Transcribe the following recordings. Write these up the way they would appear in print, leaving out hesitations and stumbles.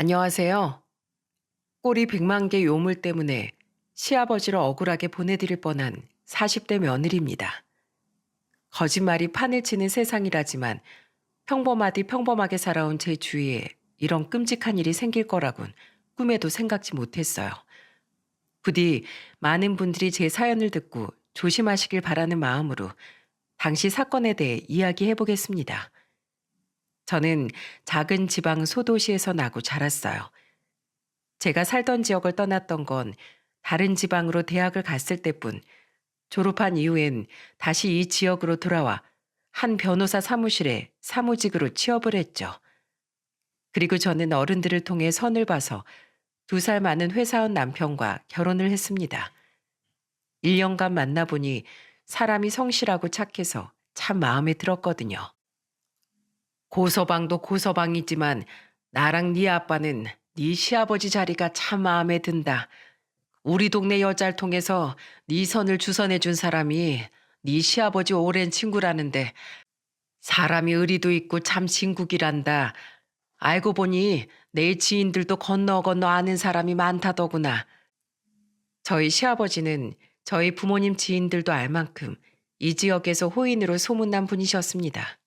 안녕하세요. 꼬리 100만 개 요물 때문에 시아버지를 억울하게 보내드릴 뻔한 40대 며느리입니다. 거짓말이 판을 치는 세상이라지만 평범하디 평범하게 살아온 제 주위에 이런 끔찍한 일이 생길 거라곤 꿈에도 생각지 못했어요. 부디 많은 분들이 제 사연을 듣고 조심하시길 바라는 마음으로 당시 사건에 대해 이야기해 보겠습니다. 저는 작은 지방 소도시에서 나고 자랐어요. 제가 살던 지역을 떠났던 건 다른 지방으로 대학을 갔을 때뿐, 졸업한 이후엔 다시 이 지역으로 돌아와 한 변호사 사무실에 사무직으로 취업을 했죠. 그리고 저는 어른들을 통해 선을 봐서 2살 많은 회사원 남편과 결혼을 했습니다. 1년간 만나보니 사람이 성실하고 착해서 참 마음에 들었거든요. 고서방도 고서방이지만 나랑 네 아빠는 네 시아버지 자리가 참 마음에 든다. 우리 동네 여자를 통해서 네 선을 주선해 준 사람이 네 시아버지 오랜 친구라는데 사람이 의리도 있고 참 진국이란다. 알고 보니 내 지인들도 건너 건너 아는 사람이 많다더구나. 저희 시아버지는 저희 부모님 지인들도 알 만큼 이 지역에서 호인으로 소문난 분이셨습니다.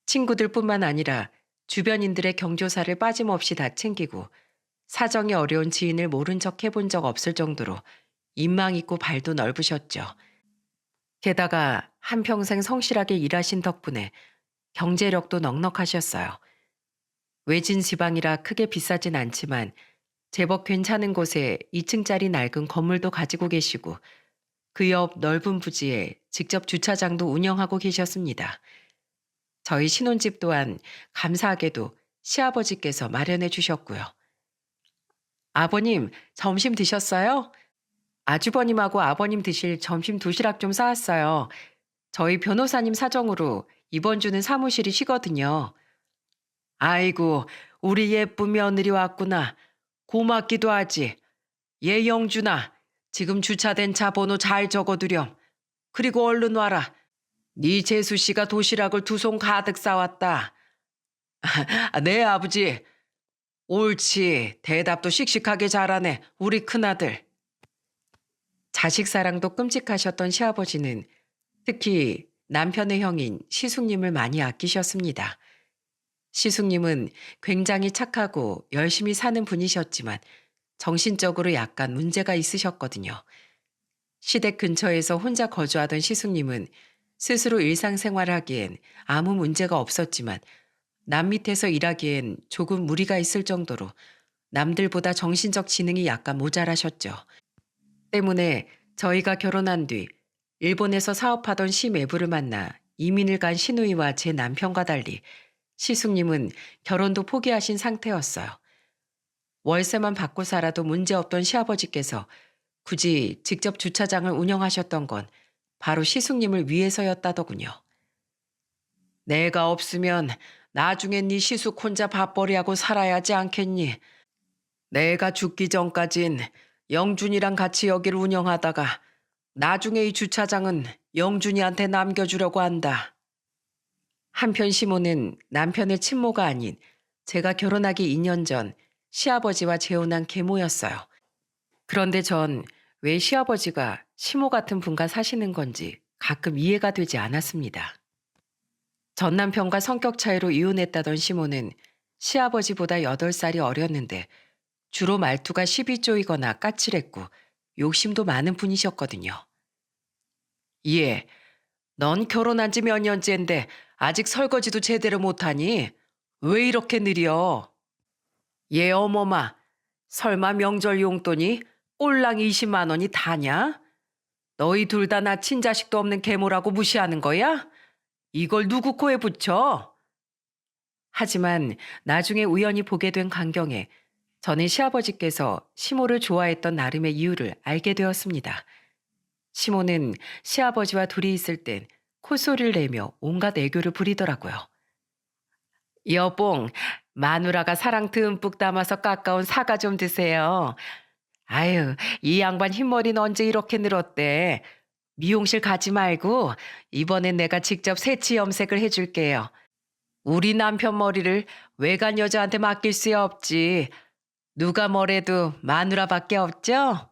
친구들뿐만 아니라 주변인들의 경조사를 빠짐없이 다 챙기고 사정이 어려운 지인을 모른 척 해본 적 없을 정도로 인망 있고 발도 넓으셨죠. 게다가 한평생 성실하게 일하신 덕분에 경제력도 넉넉하셨어요. 외진 지방이라 크게 비싸진 않지만 제법 괜찮은 곳에 2층짜리 낡은 건물도 가지고 계시고 그 옆 넓은 부지에 직접 주차장도 운영하고 계셨습니다. 저희 신혼집 또한 감사하게도 시아버지께서 마련해 주셨고요. 아버님, 점심 드셨어요? 아주버님하고 아버님 드실 점심 도시락 좀 싸왔어요. 저희 변호사님 사정으로 이번 주는 사무실이 쉬거든요. 아이고, 우리 예쁜 며느리 왔구나. 고맙기도 하지. 얘 영준아, 지금 주차된 차 번호 잘 적어두렴. 그리고 얼른 와라. 네 재수 씨가 도시락을 2손 가득 싸왔다. 네, 아버지. 옳지. 대답도 씩씩하게 잘하네. 우리 큰아들. 자식 사랑도 끔찍하셨던 시아버지는 특히 남편의 형인 시숙님을 많이 아끼셨습니다. 시숙님은 굉장히 착하고 열심히 사는 분이셨지만 정신적으로 약간 문제가 있으셨거든요. 시댁 근처에서 혼자 거주하던 시숙님은 스스로 일상생활을 하기엔 아무 문제가 없었지만 남 밑에서 일하기엔 조금 무리가 있을 정도로 남들보다 정신적 지능이 약간 모자라셨죠. 때문에 저희가 결혼한 뒤 일본에서 사업하던 시매부를 만나 이민을 간 시누이와 제 남편과 달리 시숙님은 결혼도 포기하신 상태였어요. 월세만 받고 살아도 문제없던 시아버지께서 굳이 직접 주차장을 운영하셨던 건 바로 시숙님을 위해서였다더군요. 내가 없으면 나중엔 네 시숙 혼자 밥벌이하고 살아야지 않겠니? 내가 죽기 전까진 영준이랑 같이 여기를 운영하다가 나중에 이 주차장은 영준이한테 남겨주려고 한다. 한편 시모는 남편의 친모가 아닌 제가 결혼하기 2년 전 시아버지와 재혼한 계모였어요. 그런데 전 왜 시아버지가 시모 같은 분과 사시는 건지 가끔 이해가 되지 않았습니다. 전 남편과 성격 차이로 이혼했다던 시모는 시아버지보다 8살이 어렸는데 주로 말투가 시비 쪼이거나 까칠했고 욕심도 많은 분이셨거든요. 예, 넌 결혼한 지 몇 년째인데 아직 설거지도 제대로 못하니? 왜 이렇게 느려? 예, 어머마, 설마 명절 용돈이 꼴랑 20만 원이 다냐? 너희 둘 다 나 친자식도 없는 계모라고 무시하는 거야? 이걸 누구 코에 붙여? 하지만 나중에 우연히 보게 된 광경에 저는 시아버지께서 시모를 좋아했던 나름의 이유를 알게 되었습니다. 시모는 시아버지와 둘이 있을 땐 콧소리를 내며 온갖 애교를 부리더라고요. 여봉, 마누라가 사랑 듬뿍 담아서 깎아온 사과 좀 드세요. 아유, 이 양반 흰머리는 언제 이렇게 늘었대. 미용실 가지 말고 이번엔 내가 직접 새치 염색을 해줄게요. 우리 남편 머리를 외간 여자한테 맡길 수야 없지. 누가 뭐래도 마누라밖에 없죠?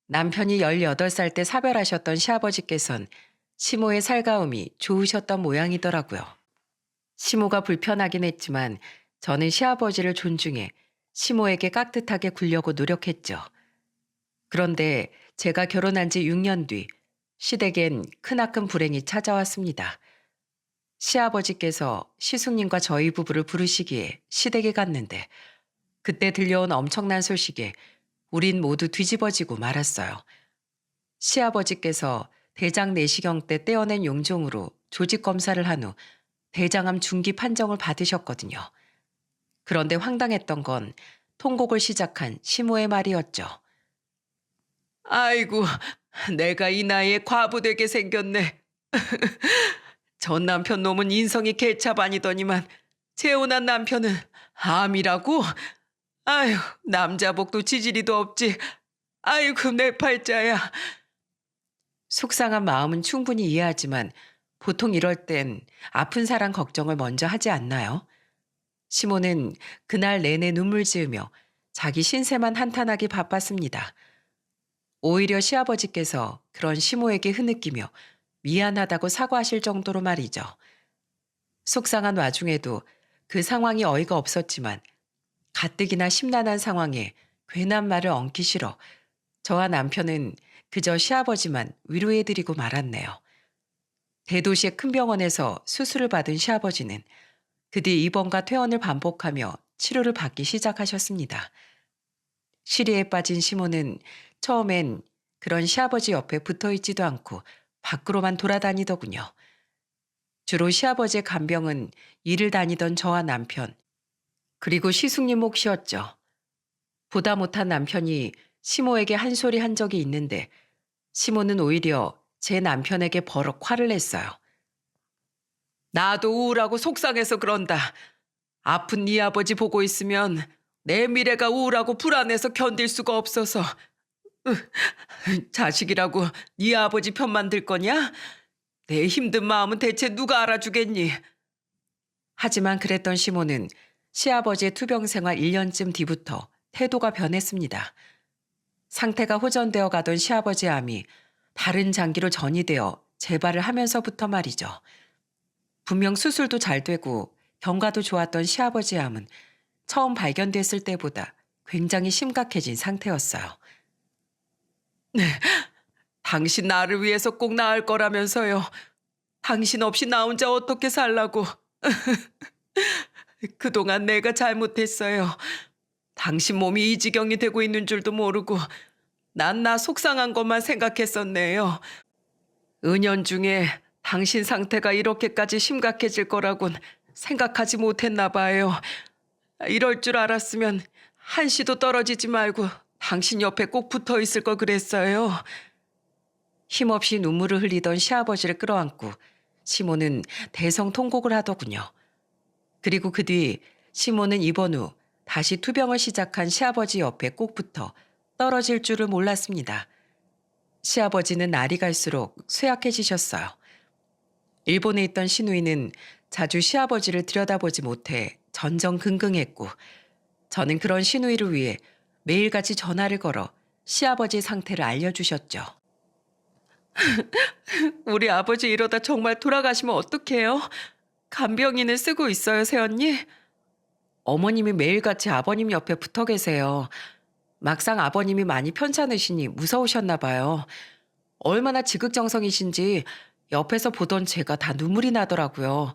남편이 18살 때 사별하셨던 시아버지께선 시모의 살가움이 좋으셨던 모양이더라고요. 시모가 불편하긴 했지만 저는 시아버지를 존중해 시모에게 깍듯하게 굴려고 노력했죠. 그런데 제가 결혼한 지 6년 뒤 시댁엔 크나큰 불행이 찾아왔습니다. 시아버지께서 시숙님과 저희 부부를 부르시기에 시댁에 갔는데 그때 들려온 엄청난 소식에 우린 모두 뒤집어지고 말았어요. 시아버지께서 대장 내시경 때 떼어낸 용종으로 조직 검사를 한 후 대장암 중기 판정을 받으셨거든요. 그런데 황당했던 건 통곡을 시작한 시모의 말이었죠. 아이고, 내가 이 나이에 과부되게 생겼네. 전 남편 놈은 인성이 개차반이더니만 재혼한 남편은 암이라고? 아유, 남자복도 지지리도 없지. 아이고, 내 팔자야. 속상한 마음은 충분히 이해하지만 보통 이럴 땐 아픈 사람 걱정을 먼저 하지 않나요? 시모는 그날 내내 눈물 지으며 자기 신세만 한탄하기 바빴습니다. 오히려 시아버지께서 그런 시모에게 흐느끼며 미안하다고 사과하실 정도로 말이죠. 속상한 와중에도 그 상황이 어이가 없었지만 가뜩이나 심란한 상황에 괜한 말을 얹기 싫어 저와 남편은 그저 시아버지만 위로해드리고 말았네요. 대도시의 큰 병원에서 수술을 받은 시아버지는 그 뒤 입원과 퇴원을 반복하며 치료를 받기 시작하셨습니다. 시리에 빠진 시모는 처음엔 그런 시아버지 옆에 붙어있지도 않고 밖으로만 돌아다니더군요. 주로 시아버지의 간병은 일을 다니던 저와 남편, 그리고 시숙님 몫이었죠. 보다 못한 남편이 시모에게 한 소리 한 적이 있는데 시모는 오히려 제 남편에게 버럭 화를 냈어요. 나도 우울하고 속상해서 그런다. 아픈 네 아버지 보고 있으면 내 미래가 우울하고 불안해서 견딜 수가 없어서. 자식이라고 네 아버지 편만 들 거냐? 내 힘든 마음은 대체 누가 알아주겠니? 하지만 그랬던 시모는 시아버지의 투병 생활 1년쯤 뒤부터 태도가 변했습니다. 상태가 호전되어 가던 시아버지의 암이 다른 장기로 전이되어 재발을 하면서부터 말이죠. 분명 수술도 잘 되고 경과도 좋았던 시아버지의 암은 처음 발견됐을 때보다 굉장히 심각해진 상태였어요. 당신 나를 위해서 꼭 나을 거라면서요. 당신 없이 나 혼자 어떻게 살라고. 그동안 내가 잘못했어요. 당신 몸이 이 지경이 되고 있는 줄도 모르고 난 나 속상한 것만 생각했었네요. 은연중에 당신 상태가 이렇게까지 심각해질 거라곤 생각하지 못했나 봐요. 이럴 줄 알았으면 한시도 떨어지지 말고 당신 옆에 꼭 붙어 있을 걸 그랬어요. 힘없이 눈물을 흘리던 시아버지를 끌어안고 시모는 대성통곡을 하더군요. 그리고 그 뒤 시모는 입원 후 다시 투병을 시작한 시아버지 옆에 꼭 붙어 떨어질 줄을 몰랐습니다. 시아버지는 날이 갈수록 쇠약해지셨어요. 일본에 있던 시누이는 자주 시아버지를 들여다보지 못해 전전긍긍했고 저는 그런 시누이를 위해 매일같이 전화를 걸어 시아버지 상태를 알려주셨죠. 우리 아버지 이러다 정말 돌아가시면 어떡해요? 간병인을 쓰고 있어요, 새언니? 어머님이 매일같이 아버님 옆에 붙어 계세요. 막상 아버님이 많이 편찮으시니 무서우셨나 봐요. 얼마나 지극정성이신지 옆에서 보던 제가 다 눈물이 나더라고요.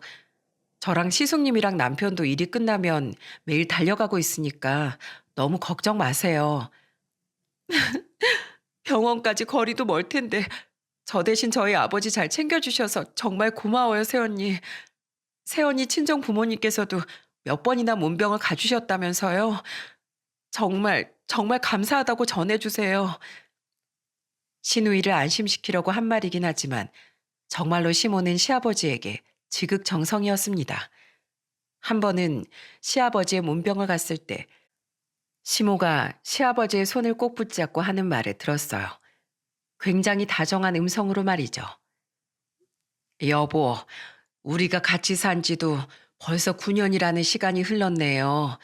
저랑 시숙님이랑 남편도 일이 끝나면 매일 달려가고 있으니까 너무 걱정 마세요. 병원까지 거리도 멀 텐데 저 대신 저희 아버지 잘 챙겨주셔서 정말 고마워요, 새언니. 새언니 친정 부모님께서도 몇 번이나 문병을 가주셨다면서요. 정말 정말 감사하다고 전해주세요. 시누이를 안심시키려고 한 말이긴 하지만 정말로 시모는 시아버지에게 지극정성이었습니다. 한 번은 시아버지의 문병을 갔을 때 시모가 시아버지의 손을 꼭 붙잡고 하는 말을 들었어요. 굉장히 다정한 음성으로 말이죠. 여보, 우리가 같이 산 지도 벌써 9년이라는 시간이 흘렀네요.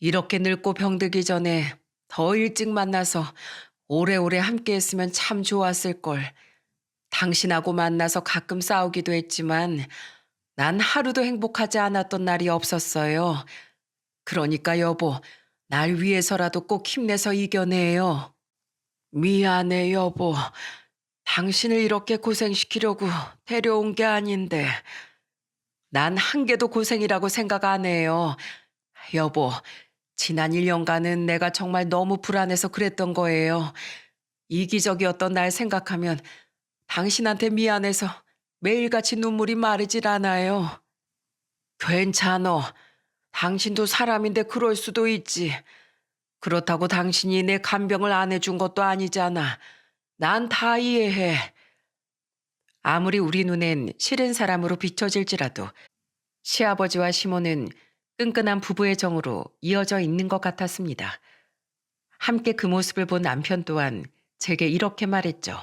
이렇게 늙고 병들기 전에 더 일찍 만나서 오래오래 함께 했으면 참 좋았을 걸. 당신하고 만나서 가끔 싸우기도 했지만 난 하루도 행복하지 않았던 날이 없었어요. 그러니까 여보, 날 위해서라도 꼭 힘내서 이겨내요. 미안해, 여보. 당신을 이렇게 고생시키려고 데려온 게 아닌데. 난 한 개도 고생이라고 생각 안 해요. 여보, 지난 1년간은 내가 정말 너무 불안해서 그랬던 거예요. 이기적이었던 날 생각하면 당신한테 미안해서 매일같이 눈물이 마르질 않아요. 괜찮어. 당신도 사람인데 그럴 수도 있지. 그렇다고 당신이 내 간병을 안 해준 것도 아니잖아. 난 다 이해해. 아무리 우리 눈엔 싫은 사람으로 비춰질지라도 시아버지와 시모는 끈끈한 부부의 정으로 이어져 있는 것 같았습니다. 함께 그 모습을 본 남편 또한 제게 이렇게 말했죠.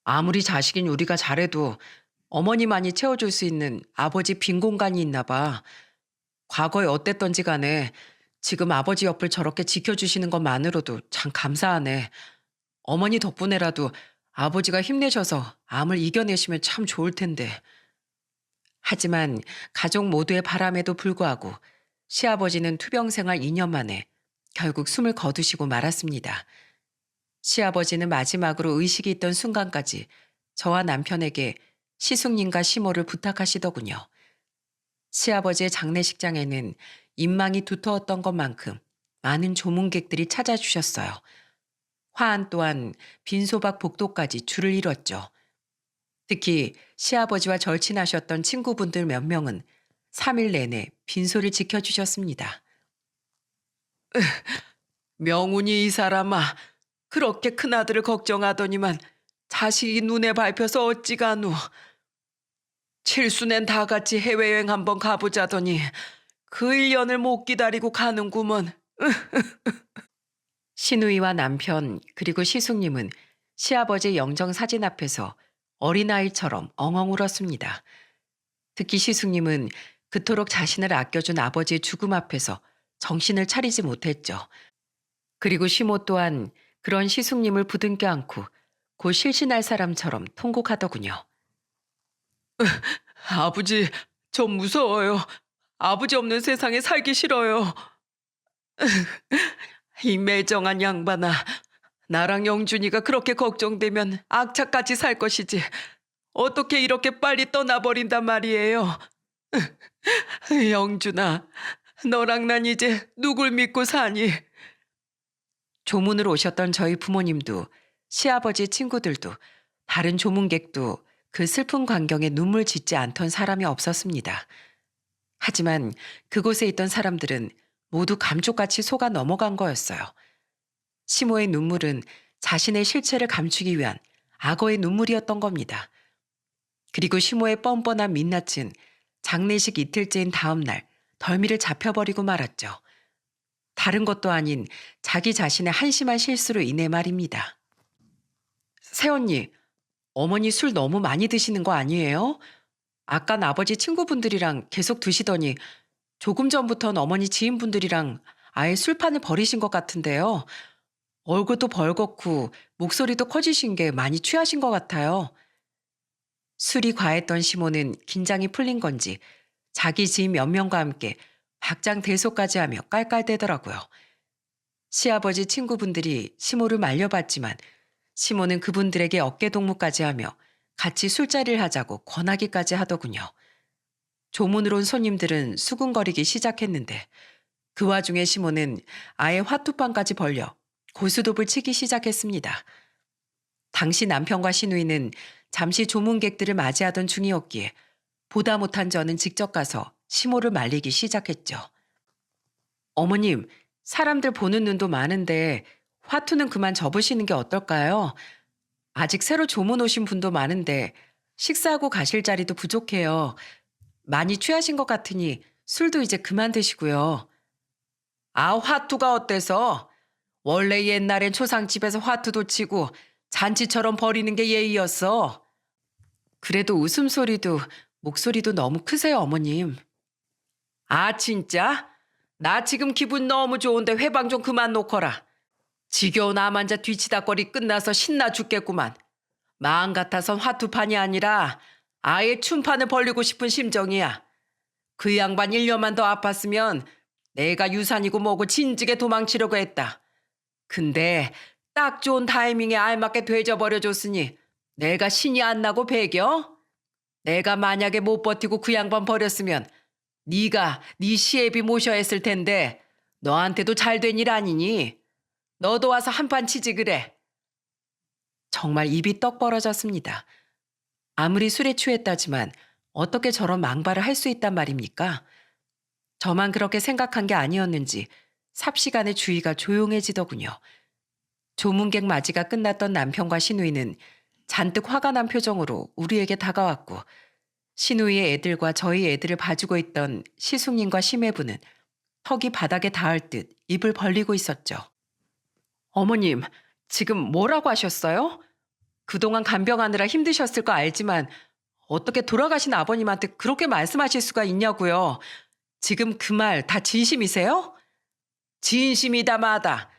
아무리 자식인 우리가 잘해도 어머니만이 채워줄 수 있는 아버지 빈 공간이 있나 봐. 과거에 어땠던지 간에 지금 아버지 옆을 저렇게 지켜주시는 것만으로도 참 감사하네. 어머니 덕분에라도 아버지가 힘내셔서 암을 이겨내시면 참 좋을 텐데. 하지만 가족 모두의 바람에도 불구하고 시아버지는 투병 생활 2년 만에 결국 숨을 거두시고 말았습니다. 시아버지는 마지막으로 의식이 있던 순간까지 저와 남편에게 시숙님과 시모를 부탁하시더군요. 시아버지의 장례식장에는 인망이 두터웠던 것만큼 많은 조문객들이 찾아주셨어요. 화환 또한 빈소박 복도까지 줄을 이뤘죠. 특히 시아버지와 절친하셨던 친구분들 몇 명은 3일 내내 빈소를 지켜주셨습니다. 명운이 이 사람아, 그렇게 큰아들을 걱정하더니만 자식이 눈에 밟혀서 어찌가누. 칠순엔 다 같이 해외여행 한번 가보자더니 그 1년을 못 기다리고 가는구먼. 시누이와 남편 그리고 시숙님은 시아버지 영정 사진 앞에서 어린아이처럼 엉엉 울었습니다. 특히 시숙님은 그토록 자신을 아껴준 아버지의 죽음 앞에서 정신을 차리지 못했죠. 그리고 시모 또한 그런 시숙님을 부둥켜 안고 곧 실신할 사람처럼 통곡하더군요. 아버지, 저 무서워요. 아버지 없는 세상에 살기 싫어요. 이 매정한 양반아, 나랑 영준이가 그렇게 걱정되면 악착같이 살 것이지. 어떻게 이렇게 빨리 떠나버린단 말이에요. 영준아, 너랑 난 이제 누굴 믿고 사니? 조문으로 오셨던 저희 부모님도 시아버지 친구들도 다른 조문객도 그 슬픈 광경에 눈물 짓지 않던 사람이 없었습니다. 하지만 그곳에 있던 사람들은 모두 감쪽같이 속아 넘어간 거였어요. 시모의 눈물은 자신의 실체를 감추기 위한 악어의 눈물이었던 겁니다. 그리고 시모의 뻔뻔한 민낯은 장례식 이틀째인 다음 날 덜미를 잡혀버리고 말았죠. 다른 것도 아닌 자기 자신의 한심한 실수로 인해 말입니다. 새언니, 어머니 술 너무 많이 드시는 거 아니에요? 아깐 아버지 친구분들이랑 계속 드시더니 조금 전부턴 어머니 지인분들이랑 아예 술판을 버리신 것 같은데요. 얼굴도 벌겋고 목소리도 커지신 게 많이 취하신 것 같아요. 술이 과했던 시모는 긴장이 풀린 건지 자기 지인 몇 명과 함께 박장대소까지 하며 깔깔대더라고요. 시아버지 친구분들이 시모를 말려봤지만 시모는 그분들에게 어깨동무까지 하며 같이 술자리를 하자고 권하기까지 하더군요. 조문으로 온 손님들은 수군거리기 시작했는데 그 와중에 시모는 아예 화투판까지 벌려 고스톱을 치기 시작했습니다. 당시 남편과 시누이는 잠시 조문객들을 맞이하던 중이었기에 보다 못한 저는 직접 가서 시모를 말리기 시작했죠. 어머님, 사람들 보는 눈도 많은데 화투는 그만 접으시는 게 어떨까요? 아직 새로 조문 오신 분도 많은데 식사하고 가실 자리도 부족해요. 많이 취하신 것 같으니 술도 이제 그만 드시고요. 아, 화투가 어때서? 원래 옛날엔 초상집에서 화투도 치고 잔치처럼 버리는 게 예의였어. 그래도 웃음소리도 목소리도 너무 크세요, 어머님. 아, 진짜? 나 지금 기분 너무 좋은데 회방 좀 그만 놓거라. 지겨운 암환자 뒤치다거리 끝나서 신나 죽겠구만. 마음 같아선 화투판이 아니라 아예 춤판을 벌리고 싶은 심정이야. 그 양반 1년만 더 아팠으면 내가 유산이고 뭐고 진즉에 도망치려고 했다. 근데 딱 좋은 타이밍에 알맞게 되져버려줬으니 내가 신이 안 나고 배겨? 내가 만약에 못 버티고 그 양반 버렸으면 네가 네 시애비 모셔야 했을 텐데 너한테도 잘 된 일 아니니? 너도 와서 한판 치지 그래. 정말 입이 떡 벌어졌습니다. 아무리 술에 취했다지만 어떻게 저런 망발을 할 수 있단 말입니까? 저만 그렇게 생각한 게 아니었는지 삽시간에 주위가 조용해지더군요. 조문객 맞이가 끝났던 남편과 시누이는 잔뜩 화가 난 표정으로 우리에게 다가왔고 시누이의 애들과 저희 애들을 봐주고 있던 시숙님과 심해부는 턱이 바닥에 닿을 듯 입을 벌리고 있었죠. 어머님, 지금 뭐라고 하셨어요? 그동안 간병하느라 힘드셨을 거 알지만 어떻게 돌아가신 아버님한테 그렇게 말씀하실 수가 있냐고요. 지금 그 말 다 진심이세요? 진심이다 마다.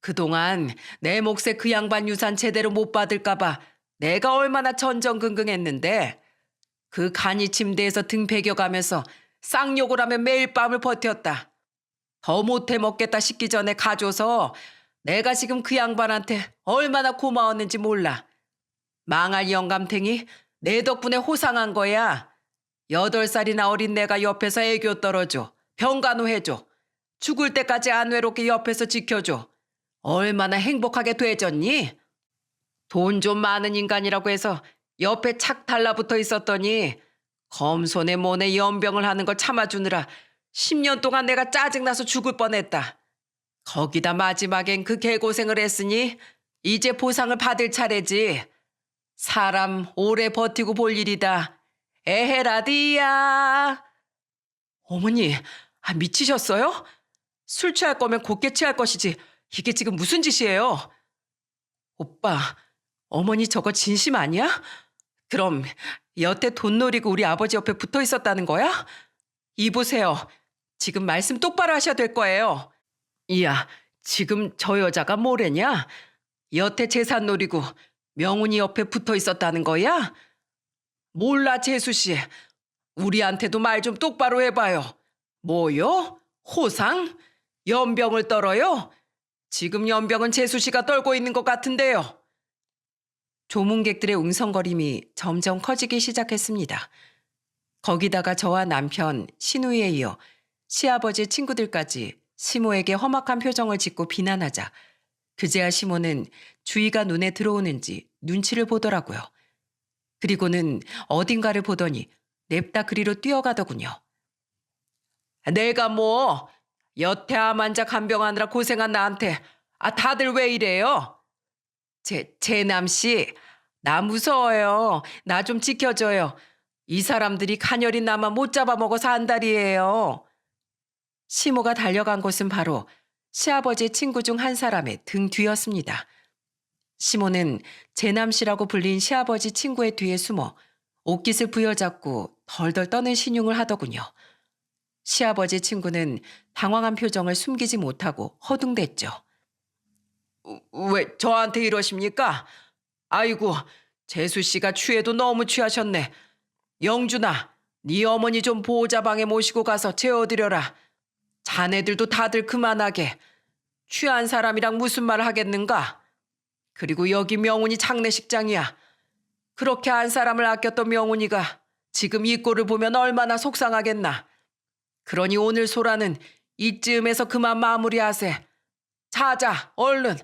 그동안 내 몫에 그 양반 유산 제대로 못 받을까 봐 내가 얼마나 전전긍긍했는데 그 간이 침대에서 등 베겨가면서 쌍욕을 하며 매일 밤을 버텼다. 더 못해 먹겠다 싶기 전에 가줘서 내가 지금 그 양반한테 얼마나 고마웠는지 몰라. 망할 영감탱이 내 덕분에 호상한 거야. 8살이나 어린 내가 옆에서 애교 떨어줘. 병간호해줘. 죽을 때까지 안 외롭게 옆에서 지켜줘. 얼마나 행복하게 되졌니? 돈 좀 많은 인간이라고 해서 옆에 착 달라붙어 있었더니 검손에 모내 연병을 하는 걸 참아주느라 10년 동안 내가 짜증나서 죽을 뻔했다. 거기다 마지막엔 그 개고생을 했으니 이제 보상을 받을 차례지. 사람 오래 버티고 볼 일이다. 에헤라디야. 어머니, 미치셨어요? 술 취할 거면 곱게 취할 것이지. 이게 지금 무슨 짓이에요? 오빠, 어머니 저거 진심 아니야? 그럼 여태 돈 노리고 우리 아버지 옆에 붙어 있었다는 거야? 이보세요. 지금 말씀 똑바로 하셔야 될 거예요. 이야, 지금 저 여자가 뭐래냐? 여태 재산 노리고 명훈이 옆에 붙어 있었다는 거야? 몰라, 재수 씨. 우리한테도 말 좀 똑바로 해봐요. 뭐요? 호상? 연병을 떨어요? 지금 연병은 재수 씨가 떨고 있는 것 같은데요. 조문객들의 웅성거림이 점점 커지기 시작했습니다. 거기다가 저와 남편, 시누이에 이어 시아버지 친구들까지 시모에게 험악한 표정을 짓고 비난하자 그제야 시모는 주의가 눈에 들어오는지 눈치를 보더라고요. 그리고는 어딘가를 보더니 냅다 그리로 뛰어가더군요. 내가 뭐 여태 암 환자 간병하느라 고생한 나한테 다들 왜 이래요? 재남 씨, 나 무서워요. 나 좀 지켜줘요. 이 사람들이 가녀린 나만 못 잡아먹어서 안달이에요. 시모가 달려간 곳은 바로 시아버지의 친구 중 한 사람의 등 뒤였습니다. 시모는 재남 씨라고 불린 시아버지 친구의 뒤에 숨어 옷깃을 부여잡고 덜덜 떠는 신용을 하더군요. 시아버지 친구는 당황한 표정을 숨기지 못하고 허둥댔죠. 왜 저한테 이러십니까? 아이고, 재수 씨가 취해도 너무 취하셨네. 영준아, 네 어머니 좀 보호자방에 모시고 가서 재워드려라. 자네들도 다들 그만하게. 취한 사람이랑 무슨 말 하겠는가? 그리고 여기 명훈이 장례식장이야. 그렇게 한 사람을 아꼈던 명훈이가 지금 이 꼴을 보면 얼마나 속상하겠나. 그러니 오늘 소라는 이쯤에서 그만 마무리하세. 자자, 얼른.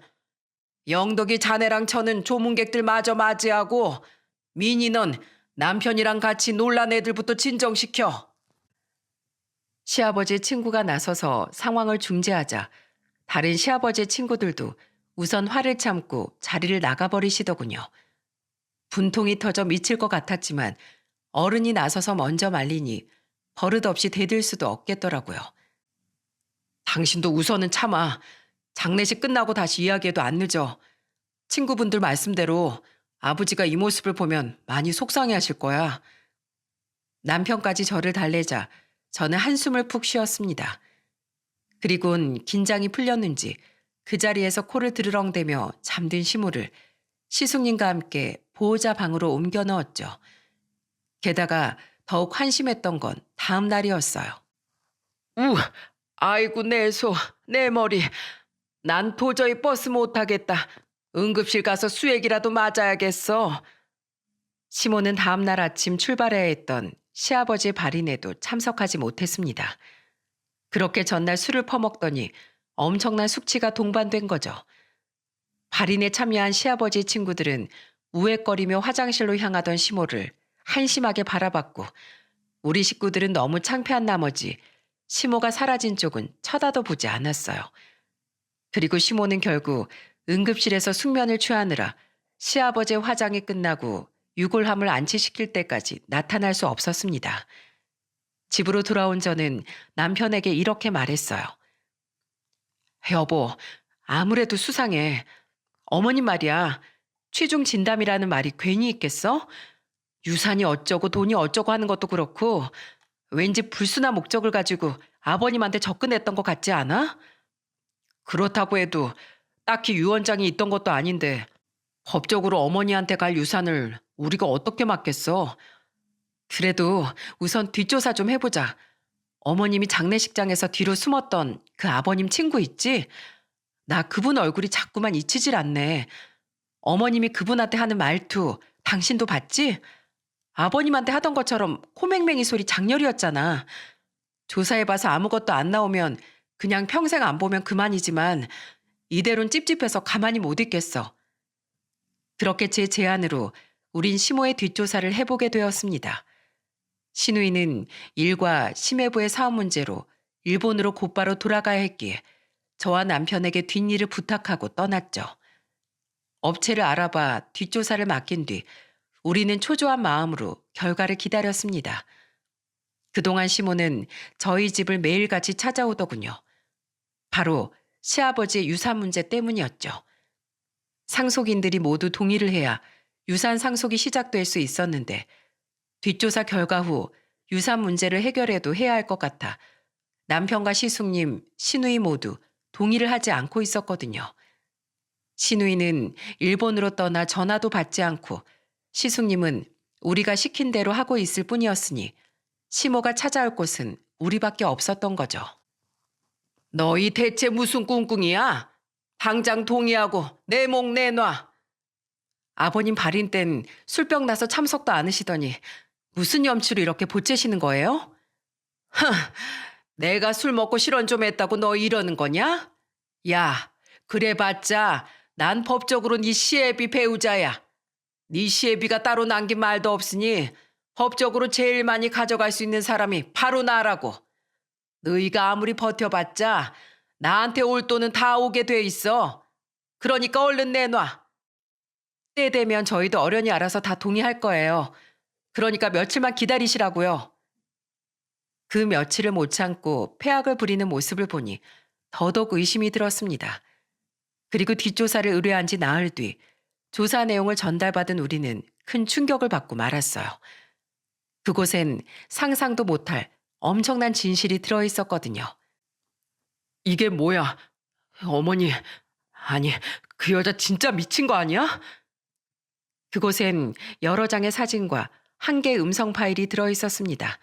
영덕이 자네랑 저는 조문객들 마저 맞이하고 민희 넌 남편이랑 같이 놀란 애들부터 진정시켜. 시아버지 친구가 나서서 상황을 중재하자 다른 시아버지 친구들도 우선 화를 참고 자리를 나가버리시더군요. 분통이 터져 미칠 것 같았지만 어른이 나서서 먼저 말리니 버릇없이 대들 수도 없겠더라고요. 당신도 우선은 참아. 장례식 끝나고 다시 이야기해도 안 늦어. 친구분들 말씀대로 아버지가 이 모습을 보면 많이 속상해하실 거야. 남편까지 저를 달래자 저는 한숨을 푹 쉬었습니다. 그리곤 긴장이 풀렸는지 그 자리에서 코를 드르렁대며 잠든 시모를 시숙님과 함께 보호자 방으로 옮겨 넣었죠. 게다가 더욱 한심했던 건 다음 날이었어요. 아이고 내 소, 내 머리. 난 도저히 버스 못 타겠다. 응급실 가서 수액이라도 맞아야겠어. 시모는 다음 날 아침 출발해야 했던 시아버지의 발인에도 참석하지 못했습니다. 그렇게 전날 술을 퍼먹더니 엄청난 숙취가 동반된 거죠. 발인에 참여한 시아버지 친구들은 우웩거리며 화장실로 향하던 시모를 한심하게 바라봤고, 우리 식구들은 너무 창피한 나머지 시모가 사라진 쪽은 쳐다도 보지 않았어요. 그리고 시모는 결국 응급실에서 숙면을 취하느라 시아버지의 화장이 끝나고 유골함을 안치시킬 때까지 나타날 수 없었습니다. 집으로 돌아온 저는 남편에게 이렇게 말했어요. 여보, 아무래도 수상해. 어머님 말이야. 취중 진담이라는 말이 괜히 있겠어? 유산이 어쩌고 돈이 어쩌고 하는 것도 그렇고 왠지 불순한 목적을 가지고 아버님한테 접근했던 것 같지 않아? 그렇다고 해도 딱히 유언장이 있던 것도 아닌데 법적으로 어머니한테 갈 유산을 우리가 어떻게 맡겠어? 그래도 우선 뒷조사 좀 해보자. 어머님이 장례식장에서 뒤로 숨었던 그 아버님 친구 있지? 나 그분 얼굴이 자꾸만 잊히질 않네. 어머님이 그분한테 하는 말투 당신도 봤지? 아버님한테 하던 것처럼 코맹맹이 소리 장렬이었잖아. 조사해봐서 아무것도 안 나오면 그냥 평생 안 보면 그만이지만 이대로는 찝찝해서 가만히 못 있겠어. 그렇게 제 제안으로 우린 시모의 뒷조사를 해보게 되었습니다. 신우이는 일과 심해부의 사업 문제로 일본으로 곧바로 돌아가야 했기에 저와 남편에게 뒷일을 부탁하고 떠났죠. 업체를 알아봐 뒷조사를 맡긴 뒤 우리는 초조한 마음으로 결과를 기다렸습니다. 그동안 시모는 저희 집을 매일같이 찾아오더군요. 바로 시아버지의 유산 문제 때문이었죠. 상속인들이 모두 동의를 해야 유산 상속이 시작될 수 있었는데 뒷조사 결과 후 유산 문제를 해결해도 해야 할 것 같아 남편과 시숙님, 시누이 모두 동의를 하지 않고 있었거든요. 시누이는 일본으로 떠나 전화도 받지 않고 시숙님은 우리가 시킨 대로 하고 있을 뿐이었으니 시모가 찾아올 곳은 우리밖에 없었던 거죠. 너희 대체 무슨 꿍꿍이야? 당장 동의하고 내 목 내놔. 아버님 발인 땐 술병 나서 참석도 않으시더니 무슨 염치로 이렇게 보채시는 거예요? 흥, 내가 술 먹고 실언 좀 했다고 너 이러는 거냐? 야, 그래봤자 난 법적으로 네 시애비 배우자야. 네 시애비가 따로 남긴 말도 없으니 법적으로 제일 많이 가져갈 수 있는 사람이 바로 나라고. 너희가 아무리 버텨봤자 나한테 올 돈은 다 오게 돼 있어. 그러니까 얼른 내놔. 때 되면 저희도 어련히 알아서 다 동의할 거예요. 그러니까 며칠만 기다리시라고요. 그 며칠을 못 참고 패악을 부리는 모습을 보니 더더욱 의심이 들었습니다. 그리고 뒷조사를 의뢰한 지 나흘 뒤 조사 내용을 전달받은 우리는 큰 충격을 받고 말았어요. 그곳엔 상상도 못할 엄청난 진실이 들어있었거든요. 이게 뭐야? 어머니, 아니, 그 여자 진짜 미친 거 아니야? 그곳엔 여러 장의 사진과 한 개의 음성 파일이 들어있었습니다.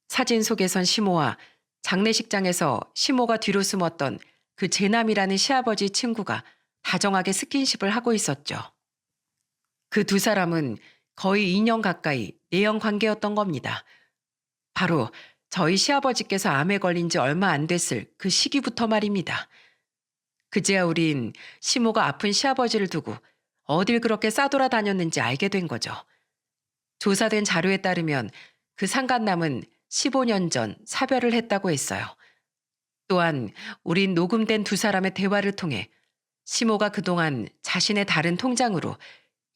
사진 속에선 시모와 장례식장에서 시모가 뒤로 숨었던 그 제남이라는 시아버지 친구가 다정하게 스킨십을 하고 있었죠. 그 두 사람은 거의 2년 가까이 내연 관계였던 겁니다. 바로 저희 시아버지께서 암에 걸린 지 얼마 안 됐을 그 시기부터 말입니다. 그제야 우린 시모가 아픈 시아버지를 두고 어딜 그렇게 싸돌아다녔는지 알게 된 거죠. 조사된 자료에 따르면 그 상간남은 15년 전 사별을 했다고 했어요. 또한 우린 녹음된 두 사람의 대화를 통해 시모가 그동안 자신의 다른 통장으로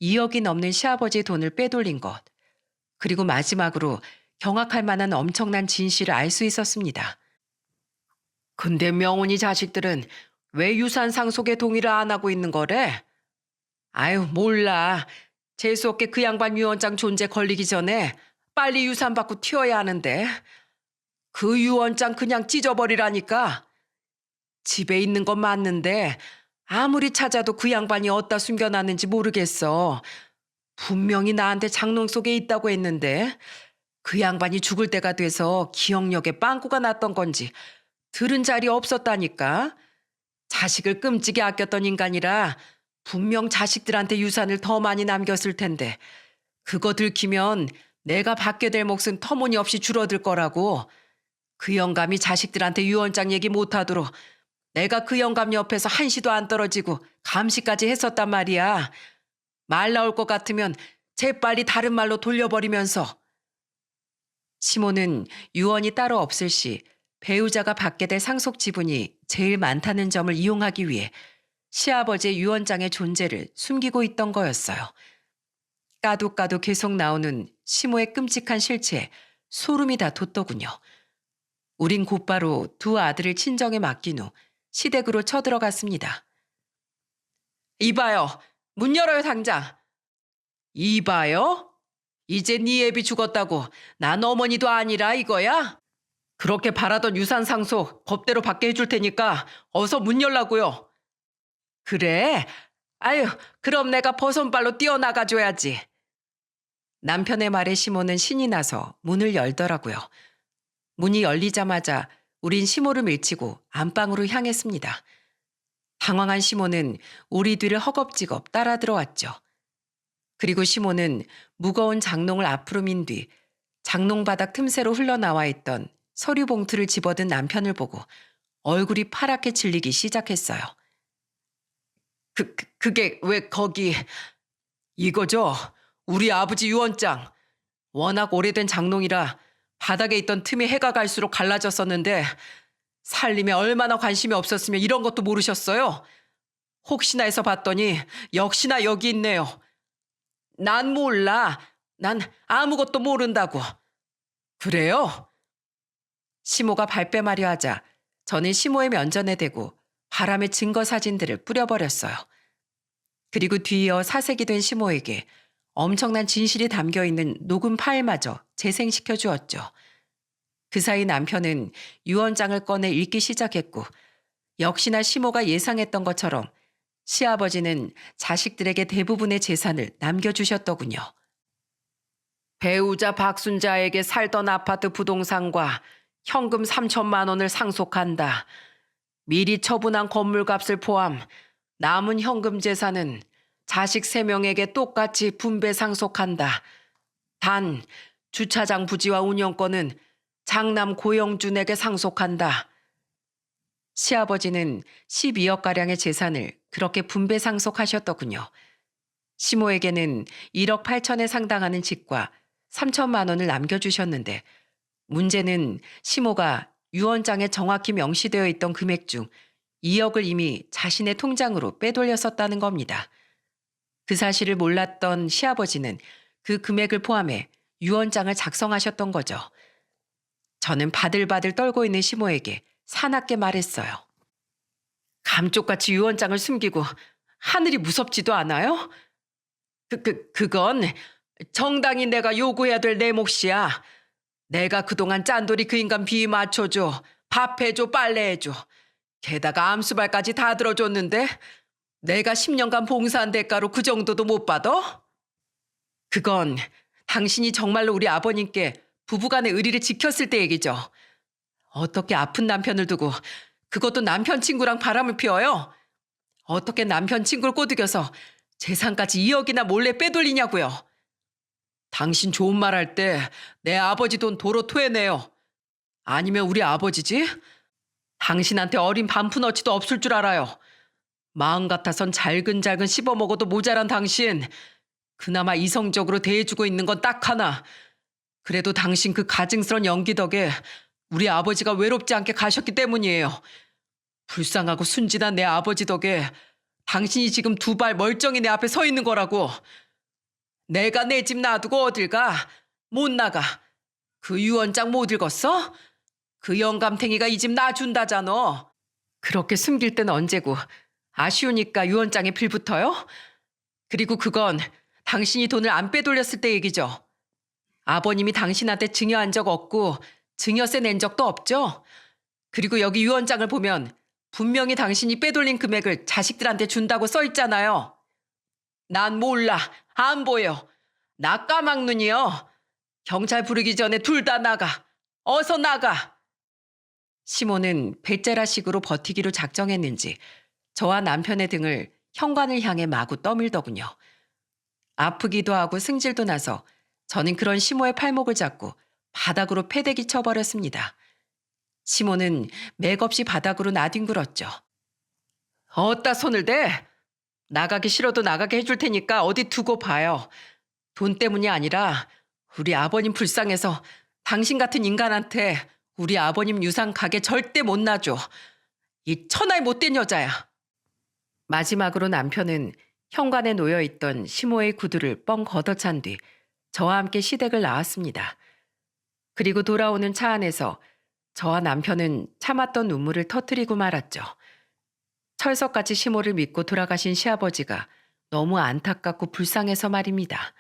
2억이 넘는 시아버지의 돈을 빼돌린 것, 그리고 마지막으로 경악할 만한 엄청난 진실을 알 수 있었습니다. 근데 명훈이 자식들은 왜 유산 상속에 동의를 안 하고 있는 거래? 아유, 몰라. 재수없게 그 양반 유언장 존재 걸리기 전에 빨리 유산 받고 튀어야 하는데 그 유언장 그냥 찢어버리라니까. 집에 있는 건 맞는데 아무리 찾아도 그 양반이 어디다 숨겨놨는지 모르겠어. 분명히 나한테 장롱 속에 있다고 했는데 그 양반이 죽을 때가 돼서 기억력에 빵꾸가 났던 건지 들은 자리 없었다니까. 자식을 끔찍이 아꼈던 인간이라 분명 자식들한테 유산을 더 많이 남겼을 텐데 그거 들키면 내가 받게 될 몫은 터무니없이 줄어들 거라고. 그 영감이 자식들한테 유언장 얘기 못하도록 내가 그 영감 옆에서 한시도 안 떨어지고 감시까지 했었단 말이야. 말 나올 것 같으면 재빨리 다른 말로 돌려버리면서. 시모는 유언이 따로 없을 시 배우자가 받게 될 상속 지분이 제일 많다는 점을 이용하기 위해 시아버지의 유언장의 존재를 숨기고 있던 거였어요. 까도 까도 계속 나오는 시모의 끔찍한 실체에 소름이 다 돋더군요. 우린 곧바로 두 아들을 친정에 맡긴 후 시댁으로 쳐들어갔습니다. 이봐요. 문 열어요 당장. 이봐요? 이제 네 애비 죽었다고 난 어머니도 아니라 이거야? 그렇게 바라던 유산 상속 법대로 받게 해줄 테니까 어서 문 열라고요. 그래? 아유, 그럼 내가 버선발로 뛰어나가줘야지. 남편의 말에 시모는 신이 나서 문을 열더라고요. 문이 열리자마자 우린 시모를 밀치고 안방으로 향했습니다. 당황한 시모는 우리 뒤를 허겁지겁 따라 들어왔죠. 그리고 시모는 무거운 장롱을 앞으로 민 뒤 장롱 바닥 틈새로 흘러나와 있던 서류 봉투를 집어든 남편을 보고 얼굴이 파랗게 질리기 시작했어요. 그게 왜 거기... 이거죠? 우리 아버지 유언장. 워낙 오래된 장롱이라 바닥에 있던 틈이 해가 갈수록 갈라졌었는데 살림에 얼마나 관심이 없었으면 이런 것도 모르셨어요? 혹시나 해서 봤더니 역시나 여기 있네요. 난 몰라. 난 아무것도 모른다고. 그래요? 시모가 발뺌하려 하자 저는 시모의 면전에 대고 바람의 증거 사진들을 뿌려버렸어요. 그리고 뒤이어 사색이 된 시모에게 엄청난 진실이 담겨있는 녹음 파일마저 재생시켜 주었죠. 그 사이 남편은 유언장을 꺼내 읽기 시작했고 역시나 시모가 예상했던 것처럼 시아버지는 자식들에게 대부분의 재산을 남겨주셨더군요. 배우자 박순자에게 살던 아파트 부동산과 현금 3천만 원을 상속한다. 미리 처분한 건물값을 포함 남은 현금 재산은 자식 3명에게 똑같이 분배 상속한다. 단 주차장 부지와 운영권은 장남 고영준에게 상속한다. 시아버지는 12억가량의 재산을 그렇게 분배 상속하셨더군요. 시모에게는 1억 8천에 상당하는 집과 3천만 원을 남겨주셨는데 문제는 시모가 유언장에 정확히 명시되어 있던 금액 중 2억을 이미 자신의 통장으로 빼돌렸었다는 겁니다. 그 사실을 몰랐던 시아버지는 그 금액을 포함해 유언장을 작성하셨던 거죠. 저는 바들바들 떨고 있는 시모에게 사납게 말했어요. 감쪽같이 유언장을 숨기고 하늘이 무섭지도 않아요? 그건 정당히 내가 요구해야 될 내 몫이야. 내가 그동안 짠돌이 그 인간 비위 맞춰줘. 밥해줘, 빨래해줘. 게다가 암수발까지 다 들어줬는데 내가 10년간 봉사한 대가로 그 정도도 못 받아? 그건 당신이 정말로 우리 아버님께 부부간의 의리를 지켰을 때 얘기죠. 어떻게 아픈 남편을 두고 그것도 남편 친구랑 바람을 피워요? 어떻게 남편 친구를 꼬드겨서 재산까지 2억이나 몰래 빼돌리냐고요. 당신 좋은 말 할 때 내 아버지 돈 도로 토해내요. 아니면 우리 아버지지? 당신한테 어린 반푼어치도 없을 줄 알아요. 마음 같아선 잘근잘근 씹어먹어도 모자란 당신. 그나마 이성적으로 대해주고 있는 건 딱 하나. 그래도 당신 그 가증스런 연기 덕에 우리 아버지가 외롭지 않게 가셨기 때문이에요. 불쌍하고 순진한 내 아버지 덕에 당신이 지금 2발 멀쩡히 내 앞에 서 있는 거라고. 내가 내 집 놔두고 어딜 가? 못 나가. 그 유언장 못 읽었어? 그 영감탱이가 이 집 놔준다잖아. 그렇게 숨길 땐 언제고 아쉬우니까 유언장에 빌붙어요? 그리고 그건 당신이 돈을 안 빼돌렸을 때 얘기죠. 아버님이 당신한테 증여한 적 없고 증여세 낸 적도 없죠? 그리고 여기 유언장을 보면 분명히 당신이 빼돌린 금액을 자식들한테 준다고 써 있잖아요. 난 몰라. 안 보여. 나 까막눈이요. 경찰 부르기 전에 둘 다 나가. 어서 나가. 시몬은 배째라식으로 버티기로 작정했는지 저와 남편의 등을 현관을 향해 마구 떠밀더군요. 아프기도 하고 승질도 나서 저는 그런 시모의 팔목을 잡고 바닥으로 패대기 쳐버렸습니다. 시모는 맥없이 바닥으로 나뒹굴었죠. 어따 손을 대? 나가기 싫어도 나가게 해줄 테니까 어디 두고 봐요. 돈 때문이 아니라 우리 아버님 불쌍해서 당신 같은 인간한테 우리 아버님 유산 가게 절대 못 놔줘. 이 천하의 못된 여자야. 마지막으로 남편은 현관에 놓여있던 시모의 구두를 뻥 걷어찬 뒤 저와 함께 시댁을 나왔습니다. 그리고 돌아오는 차 안에서 저와 남편은 참았던 눈물을 터뜨리고 말았죠. 철석같이 시모를 믿고 돌아가신 시아버지가 너무 안타깝고 불쌍해서 말입니다.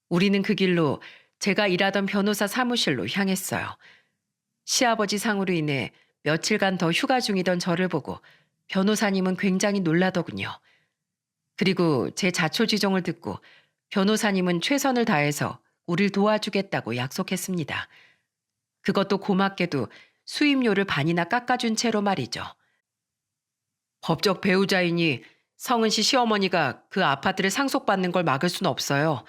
우리는 그 길로 제가 일하던 변호사 사무실로 향했어요. 시아버지 상으로 인해 며칠간 더 휴가 중이던 저를 보고 변호사님은 굉장히 놀라더군요. 그리고 제 자초지종을 듣고 변호사님은 최선을 다해서 우릴 도와주겠다고 약속했습니다. 그것도 고맙게도 수임료를 반이나 깎아준 채로 말이죠. 법적 배우자이니 성은 씨 시어머니가 그 아파트를 상속받는 걸 막을 수는 없어요.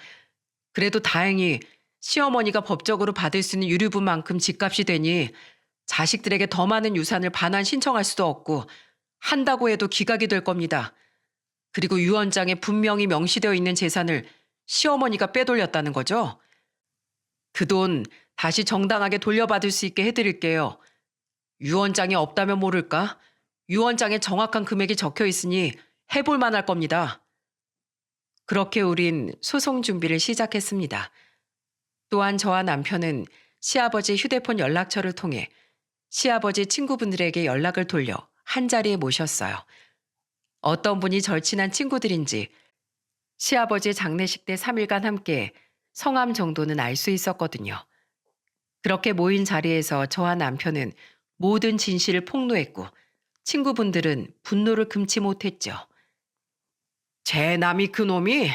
그래도 다행히 시어머니가 법적으로 받을 수 있는 유류분만큼 집값이 되니 자식들에게 더 많은 유산을 반환 신청할 수도 없고 한다고 해도 기각이 될 겁니다. 그리고 유언장에 분명히 명시되어 있는 재산을 시어머니가 빼돌렸다는 거죠. 그 돈 다시 정당하게 돌려받을 수 있게 해드릴게요. 유언장에 없다면 모를까? 유언장에 정확한 금액이 적혀 있으니 해볼 만할 겁니다. 그렇게 우린 소송 준비를 시작했습니다. 또한 저와 남편은 시아버지 휴대폰 연락처를 통해 시아버지 친구분들에게 연락을 돌려 한자리에 모셨어요. 어떤 분이 절친한 친구들인지 시아버지 장례식 때 3일간 함께 성함 정도는 알 수 있었거든요. 그렇게 모인 자리에서 저와 남편은 모든 진실을 폭로했고 친구분들은 분노를 금치 못했죠. 제 남이 그 놈이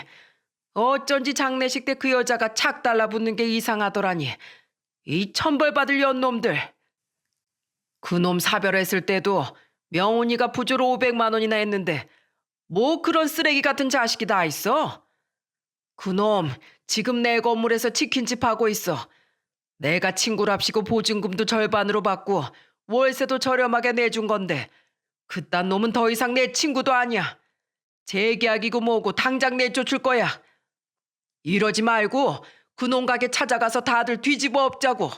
어쩐지 장례식 때 그 여자가 착 달라붙는 게 이상하더라니. 이 천벌받을 연놈들. 그놈 사별했을 때도 명훈이가 부조로 500만 원이나 했는데 뭐 그런 쓰레기 같은 자식이 다 있어? 그놈 지금 내 건물에서 치킨집 하고 있어. 내가 친구랍시고 보증금도 절반으로 받고 월세도 저렴하게 내준 건데 그딴 놈은 더 이상 내 친구도 아니야. 재계약이고 뭐고 당장 내쫓을 거야. 이러지 말고 그놈 가게 찾아가서 다들 뒤집어 엎자고.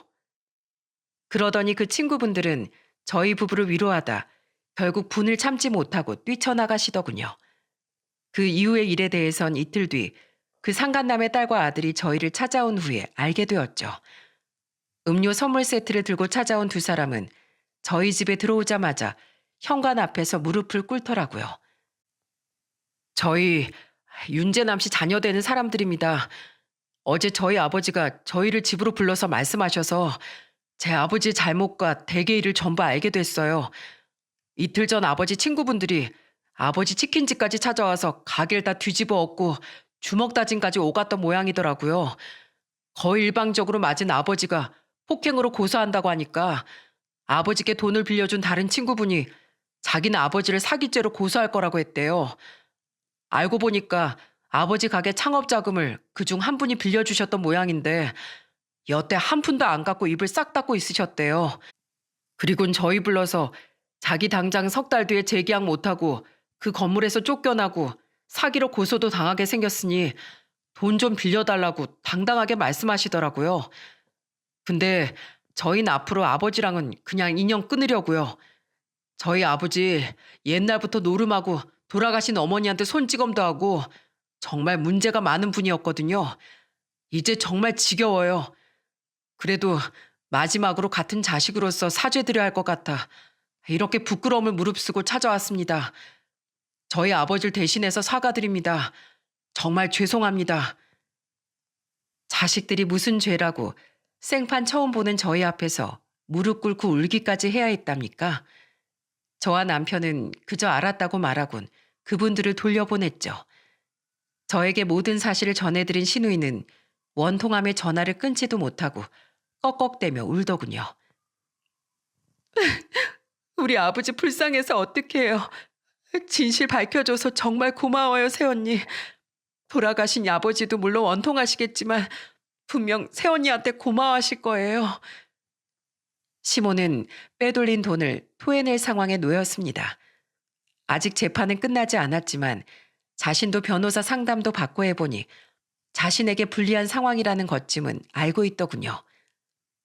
그러더니 그 친구분들은 저희 부부를 위로하다 결국 분을 참지 못하고 뛰쳐나가시더군요. 그 이후의 일에 대해선 이틀 뒤 그 상간남의 딸과 아들이 저희를 찾아온 후에 알게 되었죠. 음료 선물 세트를 들고 찾아온 두 사람은 저희 집에 들어오자마자 현관 앞에서 무릎을 꿇더라고요. 저희 윤재남 씨 자녀 되는 사람들입니다. 어제 저희 아버지가 저희를 집으로 불러서 말씀하셔서 제 아버지의 잘못과 대개 일을 전부 알게 됐어요. 이틀 전 아버지 친구분들이 아버지 치킨집까지 찾아와서 가게를 다 뒤집어 엎고 주먹 다짐까지 오갔던 모양이더라고요. 거의 일방적으로 맞은 아버지가 폭행으로 고소한다고 하니까 아버지께 돈을 빌려준 다른 친구분이 자기는 아버지를 사기죄로 고소할 거라고 했대요. 알고 보니까 아버지 가게 창업 자금을 그중 한 분이 빌려주셨던 모양인데 여태 한 푼도 안 갖고 입을 싹 닫고 있으셨대요. 그리고는 저희 불러서 자기 당장 석 달 뒤에 재계약 못하고 그 건물에서 쫓겨나고 사기로 고소도 당하게 생겼으니 돈 좀 빌려달라고 당당하게 말씀하시더라고요. 근데 저희는 앞으로 아버지랑은 그냥 인연 끊으려고요. 저희 아버지 옛날부터 노름하고 돌아가신 어머니한테 손찌검도 하고 정말 문제가 많은 분이었거든요. 이제 정말 지겨워요. 그래도 마지막으로 같은 자식으로서 사죄드려야 할 것 같아 이렇게 부끄러움을 무릅쓰고 찾아왔습니다. 저희 아버지를 대신해서 사과드립니다. 정말 죄송합니다. 자식들이 무슨 죄라고 생판 처음 보는 저희 앞에서 무릎 꿇고 울기까지 해야 했답니까? 저와 남편은 그저 알았다고 말하곤 그분들을 돌려보냈죠. 저에게 모든 사실을 전해드린 시누이는 원통함에 전화를 끊지도 못하고 꺽꺽대며 울더군요. 우리 아버지 불쌍해서 어떡해요. 진실 밝혀줘서 정말 고마워요, 새언니. 돌아가신 아버지도 물론 원통하시겠지만 분명 새언니한테 고마워하실 거예요. 시모는 빼돌린 돈을 토해낼 상황에 놓였습니다. 아직 재판은 끝나지 않았지만 자신도 변호사 상담도 받고 해보니 자신에게 불리한 상황이라는 것쯤은 알고 있더군요.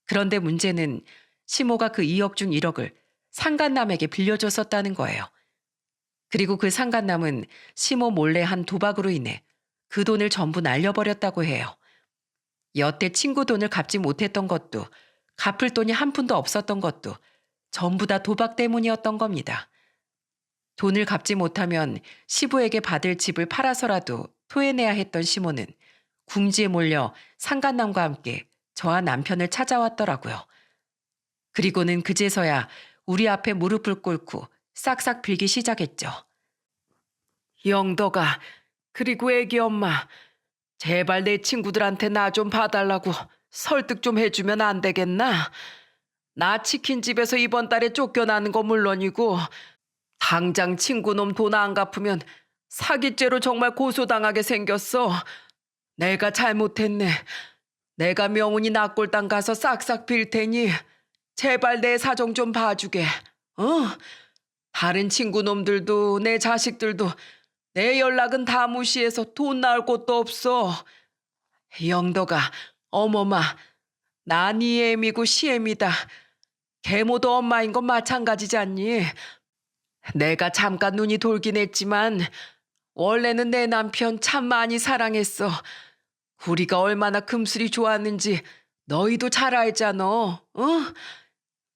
그런데 문제는 시모가 그 2억 중 1억을 상간남에게 빌려줬었다는 거예요. 그리고 그 상간남은 시모 몰래 한 도박으로 인해 그 돈을 전부 날려버렸다고 해요. 여태 친구 돈을 갚지 못했던 것도 갚을 돈이 한 푼도 없었던 것도 전부 다 도박 때문이었던 겁니다. 돈을 갚지 못하면 시부에게 받을 집을 팔아서라도 토해내야 했던 시모는 궁지에 몰려 상간남과 함께 저와 남편을 찾아왔더라고요. 그리고는 그제서야 우리 앞에 무릎을 꿇고 싹싹 빌기 시작했죠. 영덕아, 그리고 애기 엄마, 제발 내 친구들한테 나 좀 봐달라고 설득 좀 해주면 안 되겠나? 나 치킨집에서 이번 달에 쫓겨나는 거 물론이고 당장 친구놈 돈 안 갚으면 사기죄로 정말 고소당하게 생겼어. 내가 잘못했네. 내가 명운이 낙골당 가서 싹싹 빌 테니 제발 내 사정 좀 봐주게. 어? 다른 친구놈들도 내 자식들도 내 연락은 다 무시해서 돈 나올 곳도 없어. 영덕아, 어머마, 나 네 애미고 시애미다. 계모도 엄마인 건 마찬가지잖니. 내가 잠깐 눈이 돌긴 했지만 원래는 내 남편 참 많이 사랑했어. 우리가 얼마나 금슬이 좋았는지 너희도 잘 알잖아. 어?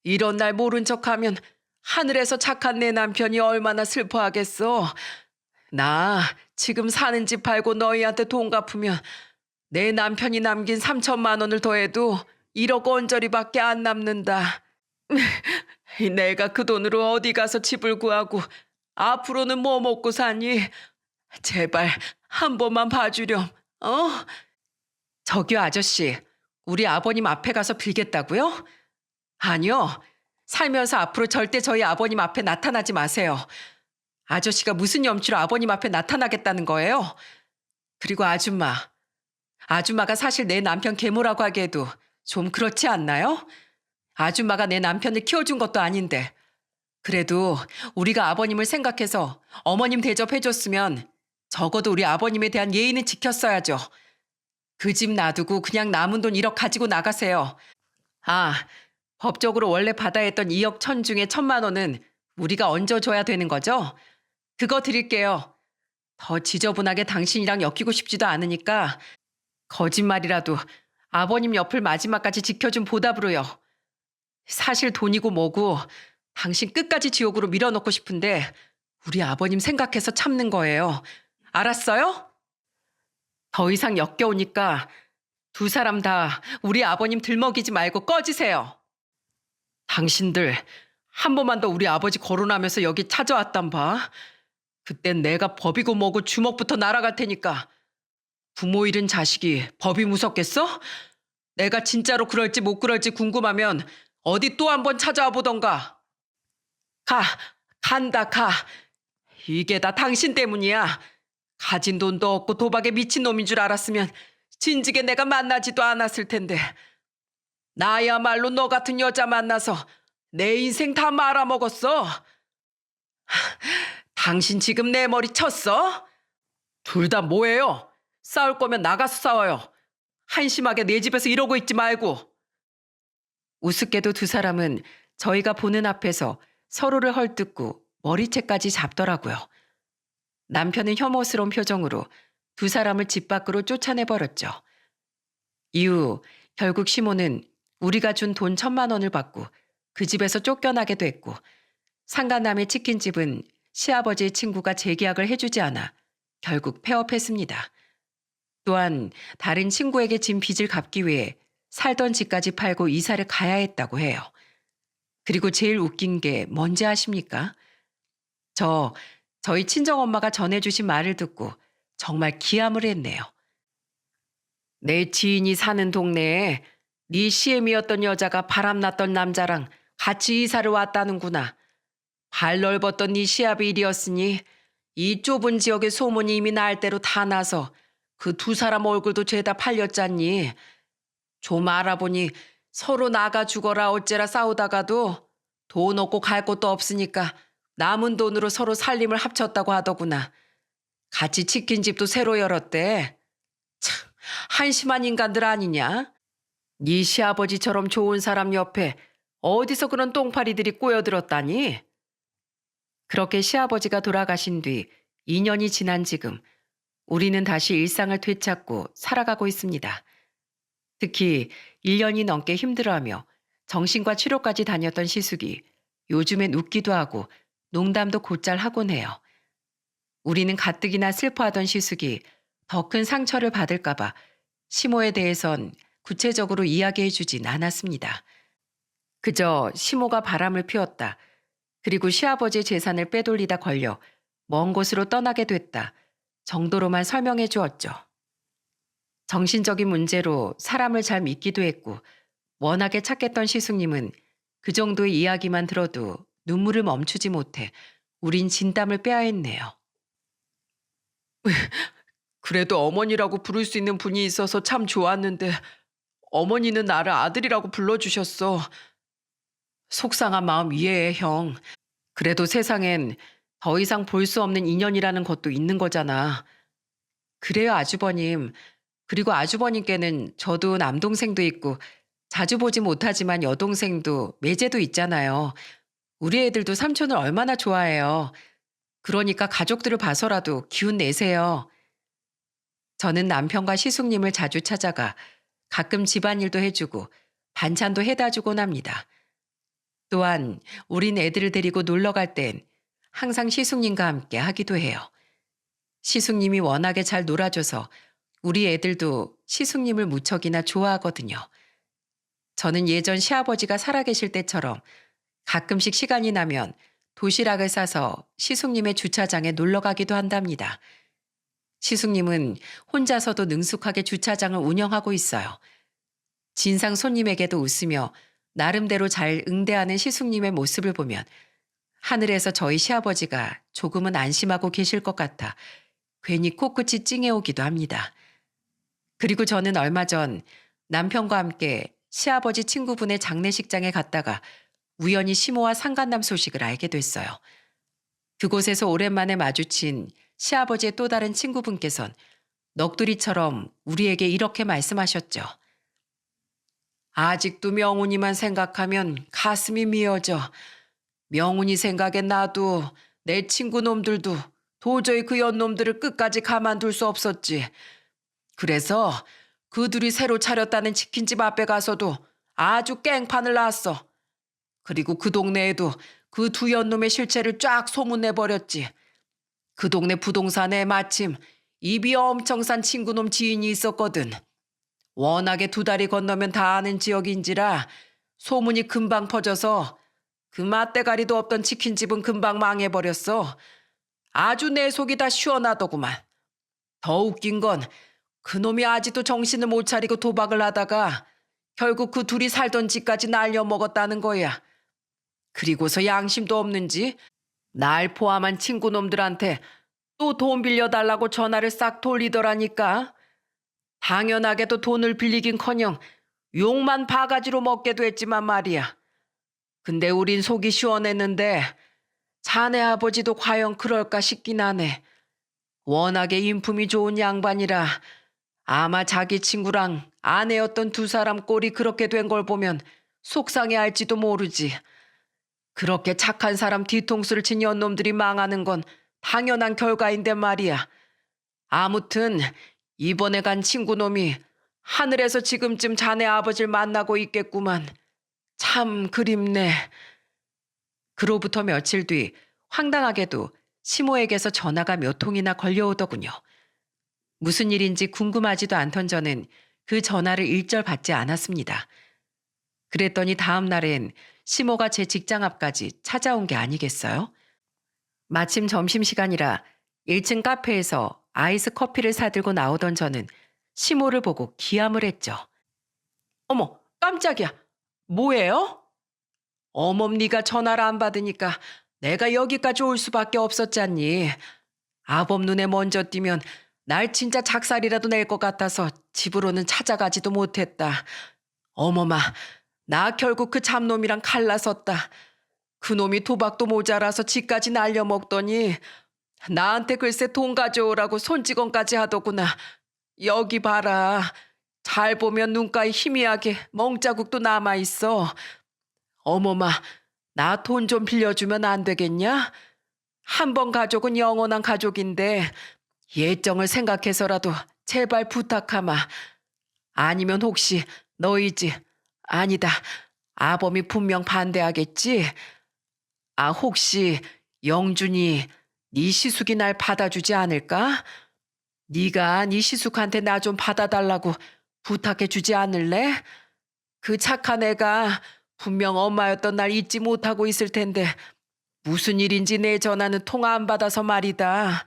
이런 날 모른 척하면 하늘에서 착한 내 남편이 얼마나 슬퍼하겠어. 나 지금 사는 집 팔고 너희한테 돈 갚으면 내 남편이 남긴 3천만 원을 더해도 1억 원짜리밖에 안 남는다. 내가 그 돈으로 어디 가서 집을 구하고 앞으로는 뭐 먹고 사니? 제발 한 번만 봐주렴. 어? 저기요 아저씨, 우리 아버님 앞에 가서 빌겠다고요? 아니요. 살면서 앞으로 절대 저희 아버님 앞에 나타나지 마세요. 아저씨가 무슨 염치로 아버님 앞에 나타나겠다는 거예요? 그리고 아줌마가 사실 내 남편 계모라고 하기에도 좀 그렇지 않나요? 아줌마가 내 남편을 키워준 것도 아닌데 그래도 우리가 아버님을 생각해서 어머님 대접해줬으면 적어도 우리 아버님에 대한 예의는 지켰어야죠. 그 집 놔두고 그냥 남은 돈 1억 가지고 나가세요. 아, 법적으로 원래 받아야 했던 2억 천 중에 1,000만 원은 우리가 얹어줘야 되는 거죠? 그거 드릴게요. 더 지저분하게 당신이랑 엮이고 싶지도 않으니까 거짓말이라도 아버님 옆을 마지막까지 지켜준 보답으로요. 사실 돈이고 뭐고 당신 끝까지 지옥으로 밀어넣고 싶은데 우리 아버님 생각해서 참는 거예요. 알았어요? 더 이상 역겨우니까 두 사람 다 우리 아버님 들먹이지 말고 꺼지세요. 당신들 한 번만 더 우리 아버지 거론하면서 여기 찾아왔단 봐. 그땐 내가 법이고 뭐고 주먹부터 날아갈 테니까. 부모 잃은 자식이 법이 무섭겠어? 내가 진짜로 그럴지 못 그럴지 궁금하면 어디 또 한 번 찾아와 보던가. 간다. 이게 다 당신 때문이야. 가진 돈도 없고 도박에 미친 놈인 줄 알았으면 진즉에 내가 만나지도 않았을 텐데. 나야말로 너 같은 여자 만나서 내 인생 다 말아먹었어. 당신 지금 내 머리 쳤어? 둘 다 뭐예요? 싸울 거면 나가서 싸워요. 한심하게 내 집에서 이러고 있지 말고. 우습게도 두 사람은 저희가 보는 앞에서 서로를 헐뜯고 머리채까지 잡더라고요. 남편은 혐오스러운 표정으로 두 사람을 집 밖으로 쫓아내버렸죠. 이후 결국 시모는 우리가 준 돈 1,000만 원을 받고 그 집에서 쫓겨나게 됐고 상간남의 치킨집은 시아버지의 친구가 재계약을 해주지 않아 결국 폐업했습니다. 또한 다른 친구에게 진 빚을 갚기 위해 살던 집까지 팔고 이사를 가야 했다고 해요. 그리고 제일 웃긴 게 뭔지 아십니까? 저, 저희 친정엄마가 전해주신 말을 듣고 정말 기함을 했네요. 내 지인이 사는 동네에 네 시엠이었던 여자가 바람났던 남자랑 같이 이사를 왔다는구나. 발 넓었던 네 시합이 일이었으니 이 좁은 지역의 소문이 이미 날 대로 다 나서 그 두 사람 얼굴도 죄다 팔렸잖니. 좀 알아보니 서로 나가 죽어라 어째라 싸우다가도 돈 없고 갈 곳도 없으니까 남은 돈으로 서로 살림을 합쳤다고 하더구나. 같이 치킨집도 새로 열었대. 참, 한심한 인간들 아니냐? 네 시아버지처럼 좋은 사람 옆에 어디서 그런 똥파리들이 꼬여들었다니? 그렇게 시아버지가 돌아가신 뒤 2년이 지난 지금 우리는 다시 일상을 되찾고 살아가고 있습니다. 특히 1년이 넘게 힘들어하며 정신과 치료까지 다녔던 시숙이 요즘엔 웃기도 하고 농담도 곧잘 하곤 해요. 우리는 가뜩이나 슬퍼하던 시숙이 더 큰 상처를 받을까봐 시모에 대해선 구체적으로 이야기해주진 않았습니다. 그저 시모가 바람을 피웠다. 그리고 시아버지의 재산을 빼돌리다 걸려 먼 곳으로 떠나게 됐다. 정도로만 설명해 주었죠. 정신적인 문제로 사람을 잘 믿기도 했고 워낙에 착했던 시숙님은 그 정도의 이야기만 들어도 눈물을 멈추지 못해 우린 진땀을 빼야 했네요. 그래도 어머니라고 부를 수 있는 분이 있어서 참 좋았는데 어머니는 나를 아들이라고 불러주셨어. 속상한 마음 이해해, 형. 그래도 세상엔 더 이상 볼 수 없는 인연이라는 것도 있는 거잖아. 그래요, 아주버님. 그리고 아주버님께는 저도 남동생도 있고 자주 보지 못하지만 여동생도 매제도 있잖아요. 우리 애들도 삼촌을 얼마나 좋아해요. 그러니까 가족들을 봐서라도 기운 내세요. 저는 남편과 시숙님을 자주 찾아가 가끔 집안일도 해주고 반찬도 해다 주곤 합니다. 또한 우린 애들을 데리고 놀러 갈 땐 항상 시숙님과 함께 하기도 해요. 시숙님이 워낙에 잘 놀아줘서 우리 애들도 시숙님을 무척이나 좋아하거든요. 저는 예전 시아버지가 살아계실 때처럼 가끔씩 시간이 나면 도시락을 싸서 시숙님의 주차장에 놀러 가기도 한답니다. 시숙님은 혼자서도 능숙하게 주차장을 운영하고 있어요. 진상 손님에게도 웃으며 나름대로 잘 응대하는 시숙님의 모습을 보면 하늘에서 저희 시아버지가 조금은 안심하고 계실 것 같아 괜히 코끝이 찡해오기도 합니다. 그리고 저는 얼마 전 남편과 함께 시아버지 친구분의 장례식장에 갔다가 우연히 시모와 상간남 소식을 알게 됐어요. 그곳에서 오랜만에 마주친 시아버지의 또 다른 친구분께선 넋두리처럼 우리에게 이렇게 말씀하셨죠. 아직도 명훈이만 생각하면 가슴이 미어져. 명훈이 생각엔 나도 내 친구 놈들도 도저히 그 연놈들을 끝까지 가만둘 수 없었지. 그래서 그 둘이 새로 차렸다는 치킨집 앞에 가서도 아주 깽판을 놨어. 그리고 그 동네에도 그 두 연놈의 실체를 쫙 소문내버렸지. 그 동네 부동산에 마침 입이 엄청 싼 친구놈 지인이 있었거든. 워낙에 두 다리 건너면 다 아는 지역인지라 소문이 금방 퍼져서 그 맛대가리도 없던 치킨집은 금방 망해버렸어. 아주 내 속이 다 시원하더구만. 더 웃긴 건 그놈이 아직도 정신을 못 차리고 도박을 하다가 결국 그 둘이 살던 집까지 날려먹었다는 거야. 그리고서 양심도 없는지 날 포함한 친구놈들한테 또 돈 빌려달라고 전화를 싹 돌리더라니까. 당연하게도 돈을 빌리긴커녕 욕만 바가지로 먹게도 했지만 말이야. 근데 우린 속이 시원했는데 자네 아버지도 과연 그럴까 싶긴 하네. 워낙에 인품이 좋은 양반이라 아마 자기 친구랑 아내였던 두 사람 꼴이 그렇게 된 걸 보면 속상해할지도 모르지. 그렇게 착한 사람 뒤통수를 친 연놈들이 망하는 건 당연한 결과인데 말이야. 아무튼 이번에 간 친구놈이 하늘에서 지금쯤 자네 아버지를 만나고 있겠구만. 참 그립네. 그로부터 며칠 뒤 황당하게도 시모에게서 전화가 몇 통이나 걸려오더군요. 무슨 일인지 궁금하지도 않던 저는 그 전화를 일절 받지 않았습니다. 그랬더니 다음 날엔 시모가 제 직장 앞까지 찾아온 게 아니겠어요? 마침 점심시간이라 1층 카페에서 아이스 커피를 사들고 나오던 저는 시모를 보고 기함을 했죠. 어머, 깜짝이야. 뭐예요? 어멈 네가 전화를 안 받으니까 내가 여기까지 올 수밖에 없었잖니. 아범 눈에 먼저 띄면 날 진짜 작살이라도 낼 것 같아서 집으로는 찾아가지도 못했다. 어머마, 나 결국 그 잡놈이랑 갈라섰다. 그놈이 도박도 모자라서 집까지 날려먹더니 나한테 글쎄 돈 가져오라고 손찌검까지 하더구나. 여기 봐라. 잘 보면 눈가에 희미하게 멍자국도 남아있어. 어머마, 나 돈 좀 빌려주면 안 되겠냐? 한 번 가족은 영원한 가족인데 예정을 생각해서라도 제발 부탁하마. 아니면 혹시 너희지? 아니다. 아범이 분명 반대하겠지? 아, 혹시 영준이 네 시숙이 날 받아주지 않을까? 네가 네 시숙한테 나 좀 받아달라고 부탁해 주지 않을래? 그 착한 애가 분명 엄마였던 날 잊지 못하고 있을 텐데 무슨 일인지 내 전화는 통화 안 받아서 말이다.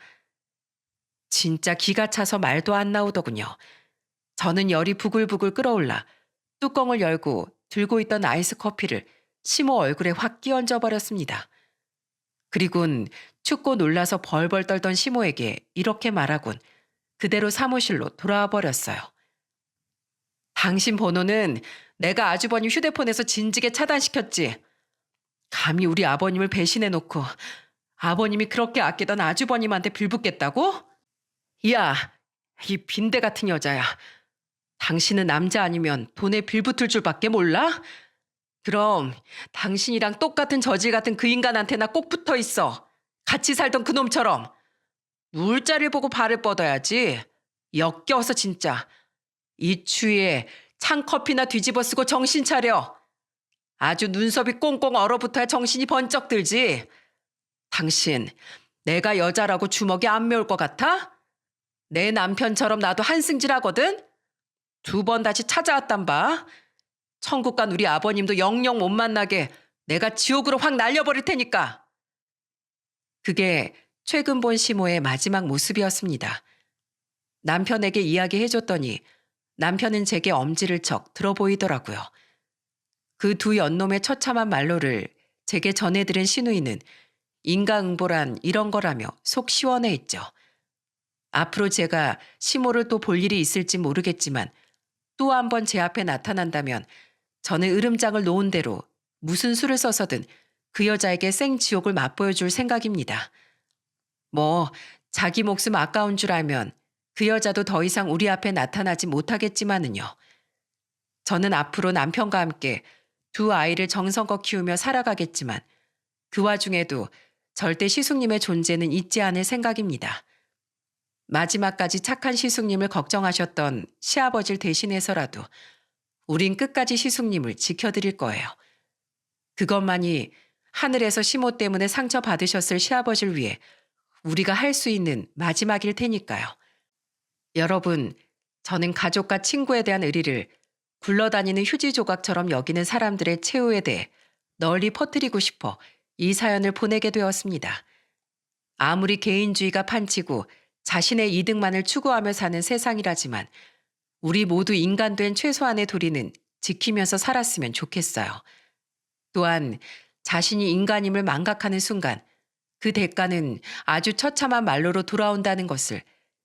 진짜 기가 차서 말도 안 나오더군요. 저는 열이 부글부글 끓어올라 뚜껑을 열고 들고 있던 아이스 커피를 시모 얼굴에 확 끼얹어 버렸습니다. 그리곤 춥고 놀라서 벌벌 떨던 시모에게 이렇게 말하곤 그대로 사무실로 돌아와 버렸어요. 당신 번호는 내가 아주버님 휴대폰에서 진즉에 차단시켰지. 감히 우리 아버님을 배신해놓고 아버님이 그렇게 아끼던 아주버님한테 빌붙겠다고? 야, 이 빈대 같은 여자야. 당신은 남자 아니면 돈에 빌붙을 줄밖에 몰라? 그럼 당신이랑 똑같은 저질 같은 그 인간한테나 꼭 붙어 있어. 같이 살던 그놈처럼. 물자리를 보고 발을 뻗어야지. 역겨워서 진짜. 이 추위에 찬커피나 뒤집어 쓰고 정신 차려. 아주 눈썹이 꽁꽁 얼어붙어야 정신이 번쩍 들지. 당신, 내가 여자라고 주먹이 안 매울 것 같아? 내 남편처럼 나도 한승질하거든? 2번 다시 찾아왔단 봐. 천국 간 우리 아버님도 영영 못 만나게 내가 지옥으로 확 날려버릴 테니까. 그게 최근 본 시모의 마지막 모습이었습니다. 남편에게 이야기해줬더니 남편은 제게 엄지를 척 들어 보이더라고요. 그 두 연놈의 처참한 말로를 제게 전해들은 시누이는 인과응보란 이런 거라며 속 시원해했죠. 앞으로 제가 시모를 또 볼 일이 있을지 모르겠지만 또 한 번 제 앞에 나타난다면 저는 으름장을 놓은 대로 무슨 수를 써서든 그 여자에게 생지옥을 맛보여줄 생각입니다. 뭐 자기 목숨 아까운 줄 알면 그 여자도 더 이상 우리 앞에 나타나지 못하겠지만은요. 저는 앞으로 남편과 함께 2 아이를 정성껏 키우며 살아가겠지만 그 와중에도 절대 시숙님의 존재는 잊지 않을 생각입니다. 마지막까지 착한 시숙님을 걱정하셨던 시아버지를 대신해서라도 우린 끝까지 시숙님을 지켜드릴 거예요. 그것만이 하늘에서 시모 때문에 상처받으셨을 시아버지를 위해 우리가 할 수 있는 마지막일 테니까요. 여러분, 저는 가족과 친구에 대한 의리를 굴러다니는 휴지 조각처럼 여기는 사람들의 최후에 대해 널리 퍼뜨리고 싶어 이 사연을 보내게 되었습니다. 아무리 개인주의가 판치고 자신의 이득만을 추구하며 사는 세상이라지만 우리 모두 인간된 최소한의 도리는 지키면서 살았으면 좋겠어요. 또한 자신이 인간임을 망각하는 순간 그 대가는 아주 처참한 말로로 돌아온다는 것을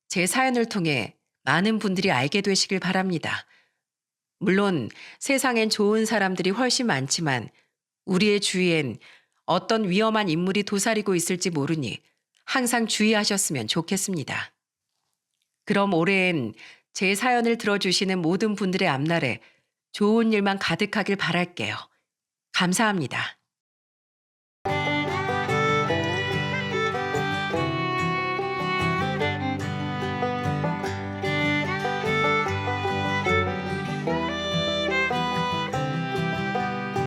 제 사연을 통해 많은 분들이 알게 되시길 바랍니다. 물론 세상엔 좋은 사람들이 훨씬 많지만 우리의 주위엔 어떤 위험한 인물이 도사리고 있을지 모르니 항상 주의하셨으면 좋겠습니다. 그럼 올해엔 제 사연을 들어주시는 모든 분들의 앞날에 좋은 일만 가득하길 바랄게요. 감사합니다.